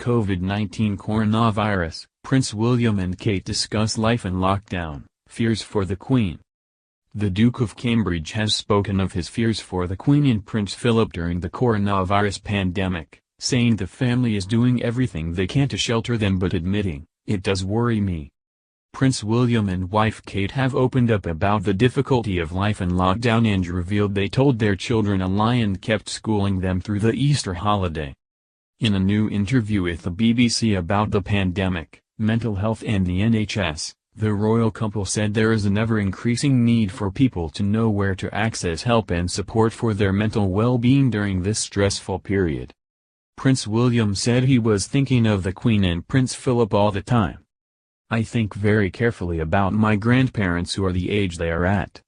COVID-19 coronavirus, Prince William and Kate discuss life in lockdown, fears for the Queen. The Duke of Cambridge has spoken of his fears for the Queen and Prince Philip during the coronavirus pandemic, saying the family is doing everything they can to shelter them but admitting, "It does worry me." Prince William and wife Kate have opened up about the difficulty of life in lockdown and revealed they told their children a lie and kept schooling them through the Easter holiday. In a new interview with the BBC about the pandemic, mental health and the NHS, the royal couple said there is an ever-increasing need for people to know where to access help and support for their mental well-being during this stressful period. Prince William said he was thinking of the Queen and Prince Philip all the time. "I think very carefully about my grandparents who are the age they are at.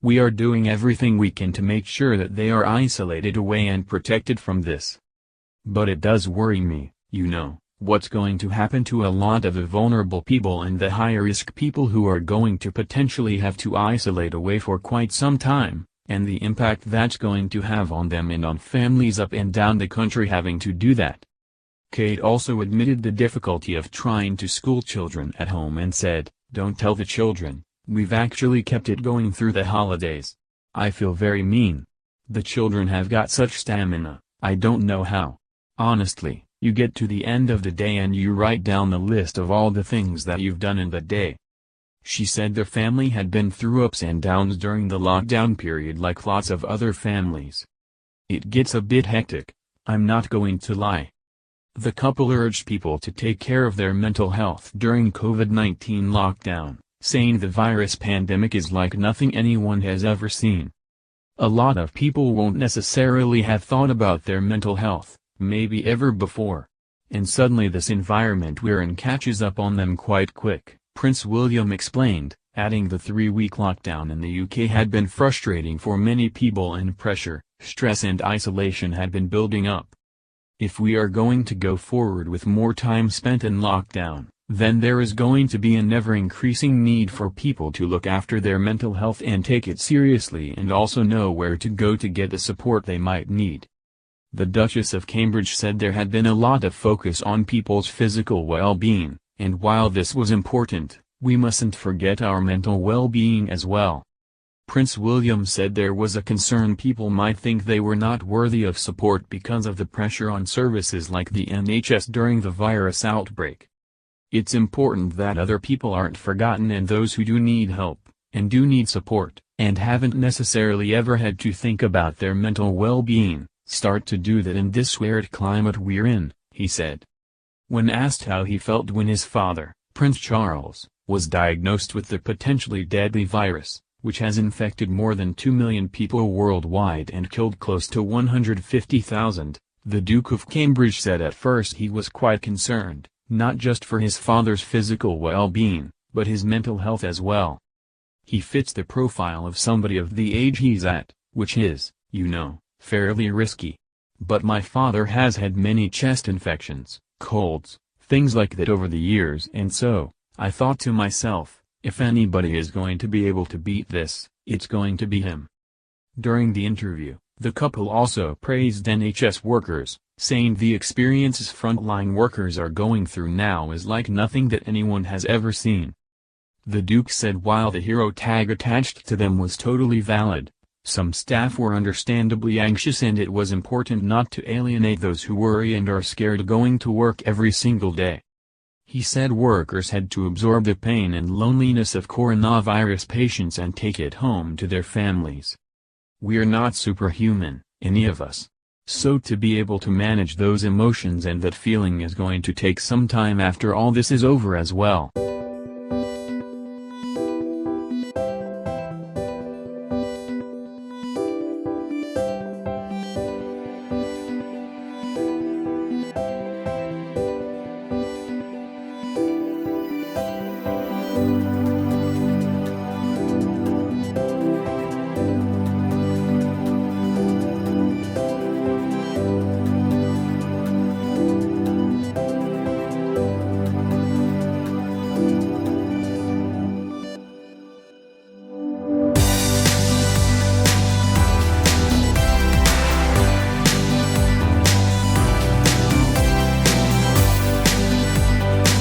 We are doing everything we can to make sure that they are isolated away and protected from this. But it does worry me, what's going to happen to a lot of the vulnerable people and the high-risk people who are going to potentially have to isolate away for quite some time, and the impact that's going to have on them and on families up and down the country having to do that." Kate also admitted the difficulty of trying to school children at home and said, "Don't tell the children, we've actually kept it going through the holidays. I feel very mean. The children have got such stamina, I don't know how. Honestly, you get to the end of the day and you write down the list of all the things that you've done in the day." She said their family had been through ups and downs during the lockdown period like lots of other families. "It gets a bit hectic, I'm not going to lie." The couple urged people to take care of their mental health during COVID-19 lockdown, saying the virus pandemic is like nothing anyone has ever seen. A lot of people won't necessarily have thought about their mental health, maybe ever before. And suddenly this environment we're in catches up on them quite quick, Prince William explained, adding the 3-week lockdown in the UK had been frustrating for many people and pressure, stress and isolation had been building up. "If we are going to go forward with more time spent in lockdown, then there is going to be an ever-increasing need for people to look after their mental health and take it seriously and also know where to go to get the support they might need." The Duchess of Cambridge said there had been a lot of focus on people's physical well-being, and while this was important, we mustn't forget our mental well-being as well. Prince William said there was a concern people might think they were not worthy of support because of the pressure on services like the NHS during the virus outbreak. "It's important that other people aren't forgotten and those who do need help, and do need support, and haven't necessarily ever had to think about their mental well-being, start to do that in this weird climate we're in," he said. When asked how he felt when his father, Prince Charles, was diagnosed with the potentially deadly virus, which has infected more than 2 million people worldwide and killed close to 150,000, the Duke of Cambridge said at first he was quite concerned, not just for his father's physical well-being, but his mental health as well. "He fits the profile of somebody of the age he's at, which is, fairly risky. But my father has had many chest infections, colds, things like that over the years, and so, I thought to myself, if anybody is going to be able to beat this, it's going to be him." During the interview, the couple also praised NHS workers, saying the experiences frontline workers are going through now is like nothing that anyone has ever seen. The Duke said while the hero tag attached to them was totally valid, some staff were understandably anxious and it was important not to alienate those who worry and are scared going to work every single day. He said workers had to absorb the pain and loneliness of coronavirus patients and take it home to their families. "We're not superhuman, any of us. So to be able to manage those emotions and that feeling is going to take some time after all this is over as well."